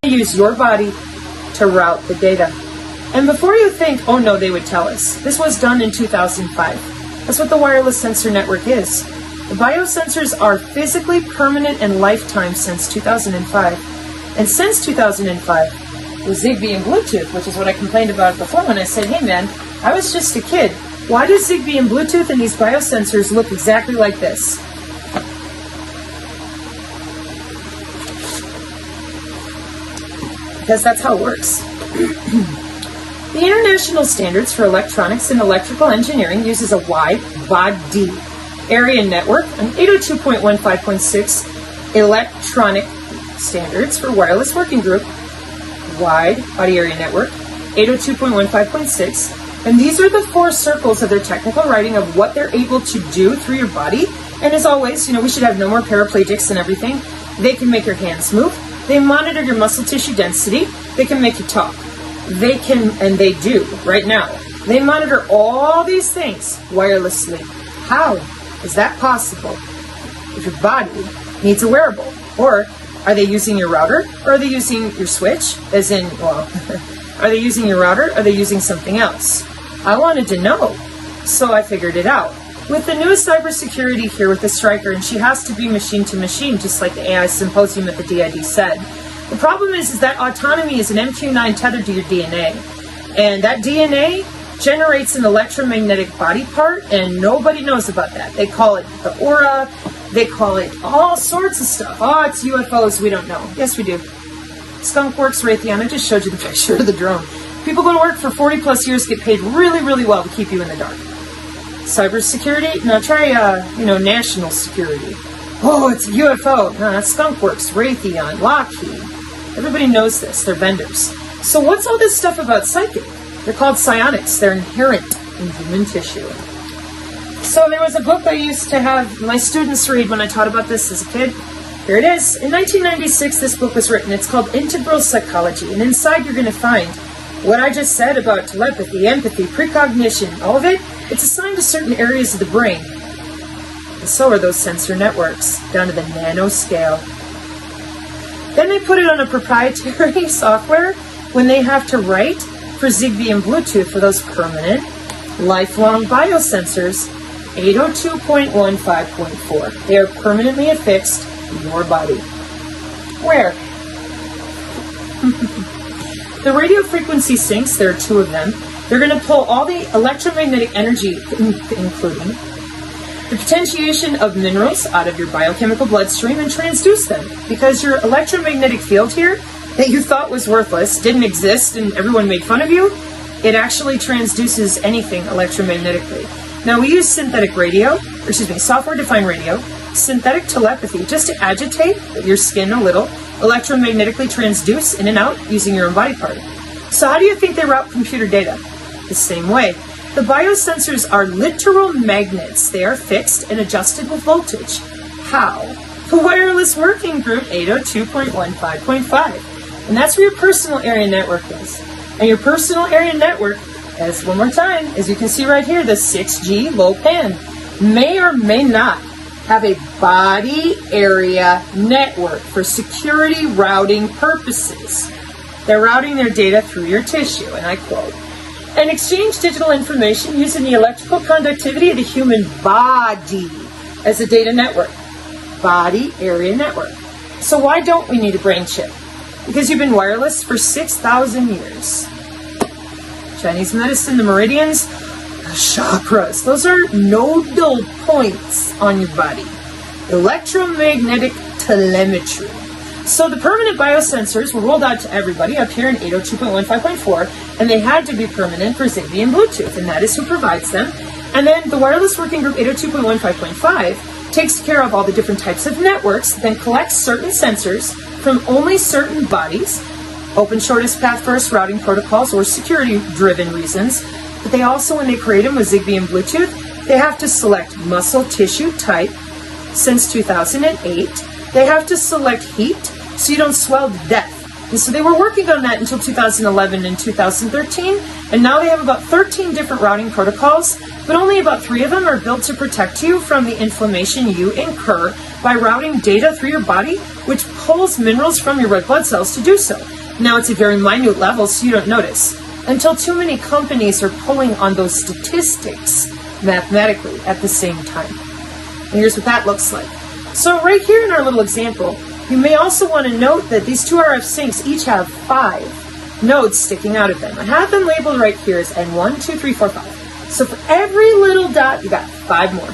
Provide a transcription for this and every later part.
use your body to route the data. And before you think, oh no, they would tell us, this was done in 2005. That's what the wireless sensor network is. The biosensors are physically permanent and lifetime since 2005. And since 2005, with Zigbee and Bluetooth, which is what I complained about before when I said, hey man, I was just a kid. Why does Zigbee and Bluetooth and these biosensors look exactly like this? Because that's how it works. The International Standards for Electronics and Electrical Engineering uses a wide body area network, an 802.15.6 electronic standards for wireless working group, wide body area network, 802.15.6, and these are the 4 circles of their technical writing of what they're able to do through your body. And as always, we should have no more paraplegics and everything. They can make your hands move. They monitor your muscle tissue density. They can make you talk. They can, and they do right now. They monitor all these things wirelessly. How is that possible if your body needs a wearable? Or are they using your router? Or are they using your switch? As in, well, are they using your router? Or are they using something else? I wanted to know, so I figured it out. With the newest cybersecurity here with the Stryker, and she has to be machine to machine, just like the AI symposium at the DID said. The problem is that autonomy is an MQ9 tethered to your DNA. And that DNA generates an electromagnetic body part, and nobody knows about that. They call it the aura, they call it all sorts of stuff. Oh, it's UFOs, we don't know. Yes, we do. Skunkworks, Raytheon, I just showed you the picture of the drone. People go to work for 40 plus years, get paid really, really well to keep you in the dark. Cybersecurity? Now try, national security. Oh, it's a UFO. No, that's Skunkworks, Raytheon, Lockheed. Everybody knows this. They're vendors. So what's all this stuff about psychic? They're called psionics. They're inherent in human tissue. So there was a book I used to have my students read when I taught about this as a kid. Here it is. In 1996, this book was written. It's called Integral Psychology. And inside you're going to find what I just said about telepathy, empathy, precognition, all of it. It's assigned to certain areas of the brain. And so are those sensor networks, down to the nanoscale. Then they put it on a proprietary software when they have to write for Zigbee and Bluetooth for those permanent, lifelong biosensors, 802.15.4. They are permanently affixed to your body. Where? The radio frequency sinks, there are 2 of them. They're going to pull all the electromagnetic energy, including the potentiation of minerals out of your biochemical bloodstream and transduce them. Because your electromagnetic field here that you thought was worthless, didn't exist, and everyone made fun of you, it actually transduces anything electromagnetically. Now we use software-defined radio, synthetic telepathy, just to agitate your skin a little, electromagnetically transduce in and out using your own body part. So how do you think they route computer data? The same way. The biosensors are literal magnets. They are fixed and adjusted with voltage. How? The wireless working group 802.15.5. And that's where your personal area network is. And your personal area network, as one more time, as you can see right here, the 6G low pan, may or may not have a body area network for security routing purposes. They're routing their data through your tissue, and I quote, and exchange digital information using the electrical conductivity of the human body as a data network. Body area network. So why don't we need a brain chip? Because you've been wireless for 6,000 years. Chinese medicine, the meridians, the chakras, those are nodal points on your body. Electromagnetic telemetry. So the permanent biosensors were rolled out to everybody up here in 802.15.4, and they had to be permanent for Zigbee and Bluetooth, and that is who provides them. And then the wireless working group 802.15.5 takes care of all the different types of networks, then collects certain sensors from only certain bodies, open shortest path first routing protocols or security-driven reasons. But they also, when they create them with Zigbee and Bluetooth, they have to select muscle tissue type since 2008. They have to select heat, so you don't swell to death. And so they were working on that until 2011 and 2013, and now they have about 13 different routing protocols, but only about 3 of them are built to protect you from the inflammation you incur by routing data through your body, which pulls minerals from your red blood cells to do so. Now, it's a very minute level, so you don't notice, until too many companies are pulling on those statistics mathematically at the same time. And here's what that looks like. So right here in our little example, you may also want to note that these two RF sinks each have 5 nodes sticking out of them. I have them labeled right here as N1, 2, 3, 4, 5. So for every little dot, you got 5 more.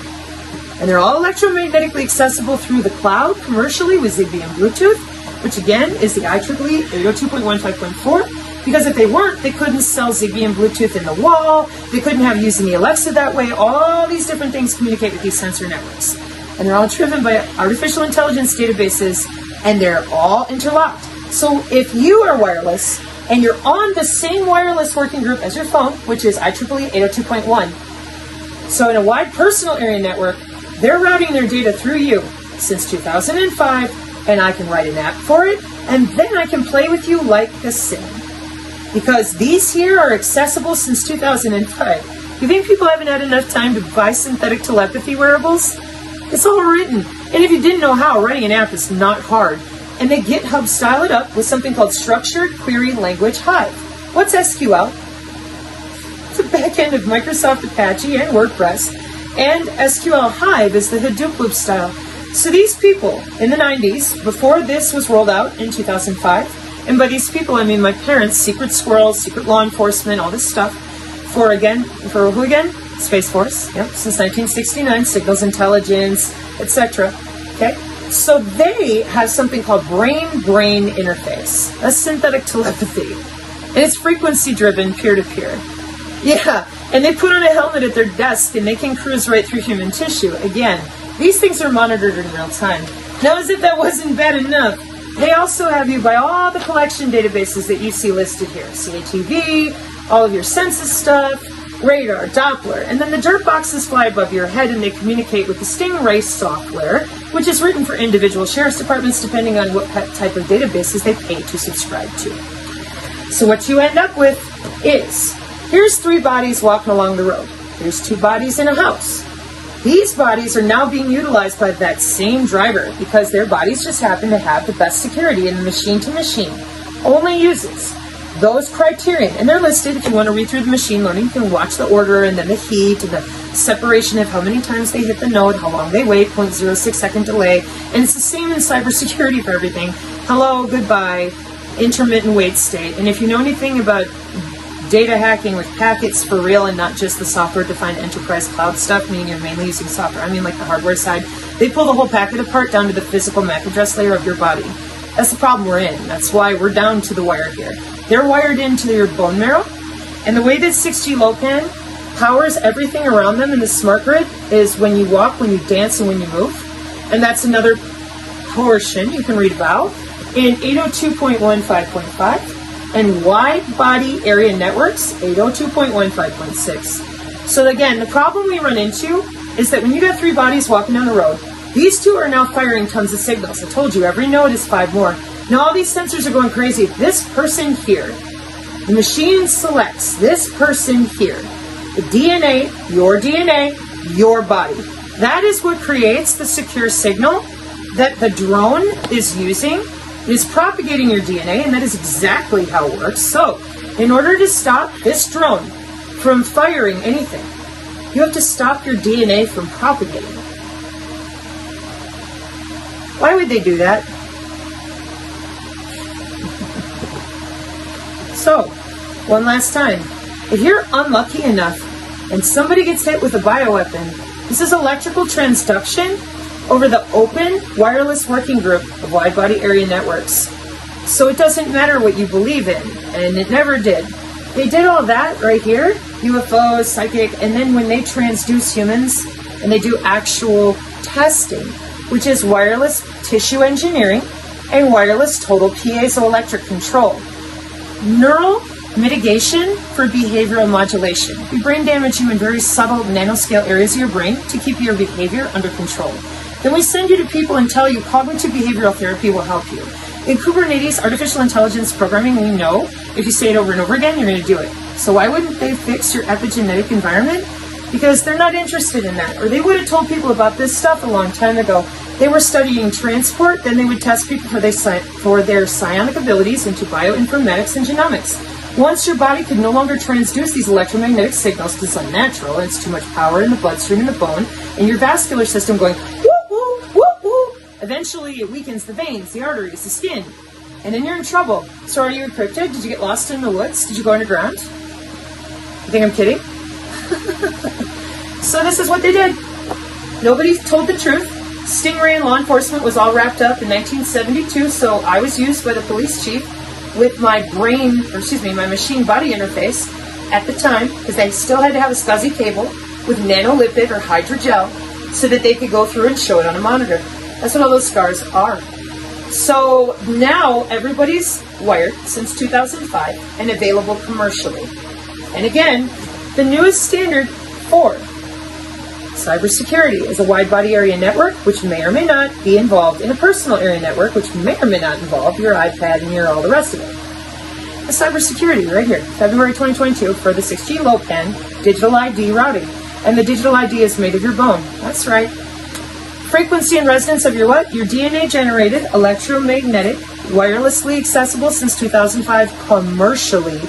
And they're all electromagnetically accessible through the cloud commercially with Zigbee and Bluetooth, which again is the IEEE 802.15.4, because if they weren't, they couldn't sell Zigbee and Bluetooth in the wall, they couldn't have using the Alexa that way, all these different things communicate with these sensor networks. And they're all driven by artificial intelligence databases, and they're all interlocked. So if you are wireless, and you're on the same wireless working group as your phone, which is IEEE 802.1, so in a wide personal area network, they're routing their data through you since 2005, and I can write an app for it, and then I can play with you like a sim. Because these here are accessible since 2005. You think people haven't had enough time to buy synthetic telepathy wearables? It's all written. And if you didn't know how, writing an app is not hard. And they GitHub style it up with something called Structured Query Language Hive. What's SQL? It's a backend of Microsoft Apache and WordPress. And SQL Hive is the Hadoop loop style. So these people in the 90s, before this was rolled out in 2005, and by these people I mean my parents, Secret Squirrels, Secret Law Enforcement, all this stuff, for who again? Space Force, yep, since 1969, Signals Intelligence, etc. Okay, so they have something called brain-brain interface, a synthetic telepathy, and it's frequency-driven, peer-to-peer. Yeah, and they put on a helmet at their desk and they can cruise right through human tissue. Again, these things are monitored in real time. Now, as if that wasn't bad enough, they also have you by all the collection databases that you see listed here. CATV, all of your census stuff, radar, Doppler, and then the dirt boxes fly above your head and they communicate with the Stingray software, which is written for individual sheriff's departments depending on what type of databases they pay to subscribe to. So what you end up with is, here's 3 bodies walking along the road. Here's 2 bodies in a house. These bodies are now being utilized by that same driver because their bodies just happen to have the best security, and the machine-to-machine only uses those criteria. And they're listed. If you want to read through the machine learning, you can watch the order and then the heat and the separation of how many times they hit the node, how long they wait, 0.06 second delay. And it's the same in cybersecurity for everything. Hello, goodbye, intermittent wait state. And if you know anything about data hacking with packets for real and not just the software-defined enterprise cloud stuff, meaning you're mainly using software, I mean like the hardware side, they pull the whole packet apart down to the physical MAC address layer of your body. That's the problem we're in. That's why we're down to the wire here. They're wired into your bone marrow, and the way that 6G LoWPAN powers everything around them in the smart grid is when you walk, when you dance, and when you move. And that's another portion you can read about in 802.15.5. and wide body area networks, 802.15.6. So again, the problem we run into is that when you got 3 bodies walking down the road, these 2 are now firing tons of signals. I told you, every node is 5 more. Now all these sensors are going crazy. This person here, the machine selects this person here, the DNA, your body. That is what creates the secure signal that the drone is using. It is propagating your DNA, and that is exactly how it works. So, in order to stop this drone from firing anything, you have to stop your DNA from propagating. Why would they do that? So, one last time, if you're unlucky enough and somebody gets hit with a bioweapon, this is electrical transduction over the open wireless working group of wide body area networks. So it doesn't matter what you believe in, and it never did. They did all that right here, UFOs, psychic, and then when they transduce humans and they do actual testing, which is wireless tissue engineering and wireless total piezoelectric control. Neural mitigation for behavioral modulation. We brain damage you in very subtle nanoscale areas of your brain to keep your behavior under control. Then we send you to people and tell you cognitive behavioral therapy will help you. In Kubernetes, artificial intelligence programming, we know if you say it over and over again, you're going to do it. So why wouldn't they fix your epigenetic environment? Because they're not interested in that. Or they would have told people about this stuff a long time ago. They were studying transport, then they would test people for their psionic abilities into bioinformatics and genomics. Once your body could no longer transduce these electromagnetic signals because it's unnatural and it's too much power in the bloodstream and the bone, and your vascular system going whoop, whoop, whoop, whoop, eventually it weakens the veins, the arteries, the skin, and then you're in trouble. So are you encrypted? Did you get lost in the woods? Did you go underground? You think I'm kidding? So this is what they did. Nobody told the truth. Stingray and law enforcement was all wrapped up in 1972, so I was used by the police chief with my my machine body interface at the time, because they still had to have a SCSI cable with nanolipid or hydrogel so that they could go through and show it on a monitor. That's what all those scars are. So now everybody's wired since 2005 and available commercially. And again, the newest standard for cybersecurity is a wide body area network, which may or may not be involved in a personal area network, which may or may not involve your iPad and all the rest of it. The cybersecurity right here, February 2022 for the 6G low-pen digital ID routing. And the digital ID is made of your bone. That's right. Frequency and resonance of your what? Your DNA generated, electromagnetic, wirelessly accessible since 2005, commercially,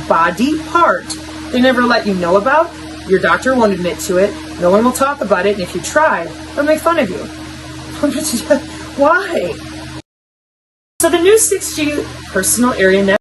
body part they never let you know about. Your doctor won't admit to it. No one will talk about it, and if you try, they'll make fun of you. Why? So the new 6G personal area network